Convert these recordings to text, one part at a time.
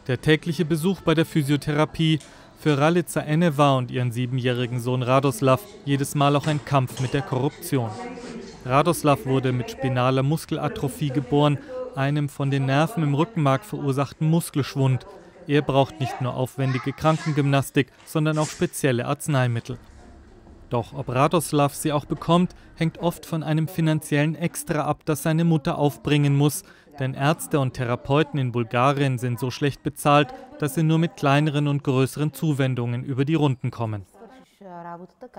Der tägliche Besuch bei der Physiotherapie, für Ralica Eneva und ihren 7-jährigen Sohn Radoslav jedes Mal auch ein Kampf mit der Korruption. Radoslav wurde mit spinaler Muskelatrophie geboren, einem von den Nerven im Rückenmark verursachten Muskelschwund. Er braucht nicht nur aufwendige Krankengymnastik, sondern auch spezielle Arzneimittel. Doch ob Radoslav sie auch bekommt, hängt oft von einem finanziellen Extra ab, das seine Mutter aufbringen muss. Denn Ärzte und Therapeuten in Bulgarien sind so schlecht bezahlt, dass sie nur mit kleineren und größeren Zuwendungen über die Runden kommen.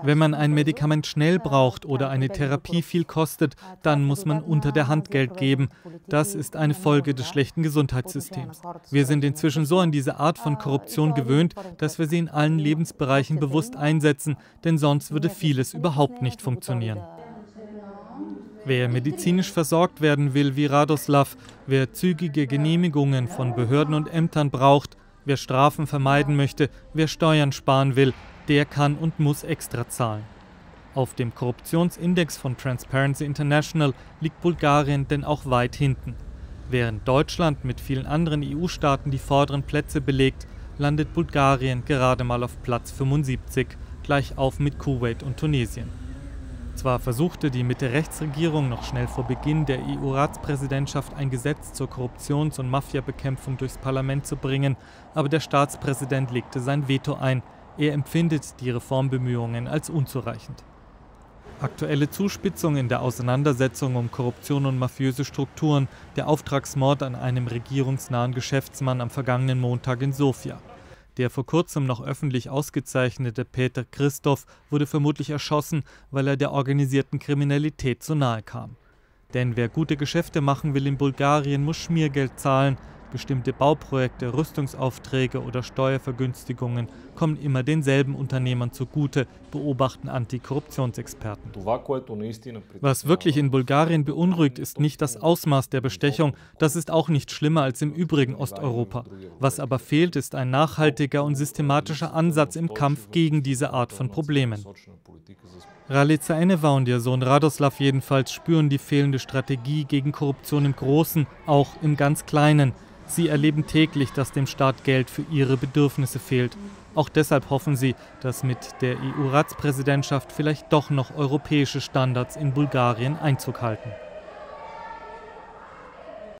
Wenn man ein Medikament schnell braucht oder eine Therapie viel kostet, dann muss man unter der Hand Geld geben. Das ist eine Folge des schlechten Gesundheitssystems. Wir sind inzwischen so an diese Art von Korruption gewöhnt, dass wir sie in allen Lebensbereichen bewusst einsetzen, denn sonst würde vieles überhaupt nicht funktionieren. Wer medizinisch versorgt werden will wie Radoslav, wer zügige Genehmigungen von Behörden und Ämtern braucht, wer Strafen vermeiden möchte, wer Steuern sparen will, der kann und muss extra zahlen. Auf dem Korruptionsindex von Transparency International liegt Bulgarien denn auch weit hinten. Während Deutschland mit vielen anderen EU-Staaten die vorderen Plätze belegt, landet Bulgarien gerade mal auf Platz 75, gleich auf mit Kuwait und Tunesien. Zwar versuchte die Mitte-Rechts-Regierung noch schnell vor Beginn der EU-Ratspräsidentschaft ein Gesetz zur Korruptions- und Mafiabekämpfung durchs Parlament zu bringen, aber der Staatspräsident legte sein Veto ein. Er empfindet die Reformbemühungen als unzureichend. Aktuelle Zuspitzung in der Auseinandersetzung um Korruption und mafiöse Strukturen, der Auftragsmord an einem regierungsnahen Geschäftsmann am vergangenen Montag in Sofia. Der vor kurzem noch öffentlich ausgezeichnete Peter Christoph wurde vermutlich erschossen, weil er der organisierten Kriminalität zu nahe kam. Denn wer gute Geschäfte machen will in Bulgarien, muss Schmiergeld zahlen. Bestimmte Bauprojekte, Rüstungsaufträge oder Steuervergünstigungen kommen immer denselben Unternehmern zugute, beobachten Antikorruptionsexperten. Was wirklich in Bulgarien beunruhigt, ist nicht das Ausmaß der Bestechung, das ist auch nicht schlimmer als im übrigen Osteuropa. Was aber fehlt, ist ein nachhaltiger und systematischer Ansatz im Kampf gegen diese Art von Problemen. Ralica Eneva und ihr Sohn Radoslav jedenfalls spüren die fehlende Strategie gegen Korruption im Großen, auch im ganz Kleinen. Sie erleben täglich, dass dem Staat Geld für ihre Bedürfnisse fehlt. Auch deshalb hoffen sie, dass mit der EU-Ratspräsidentschaft vielleicht doch noch europäische Standards in Bulgarien Einzug halten.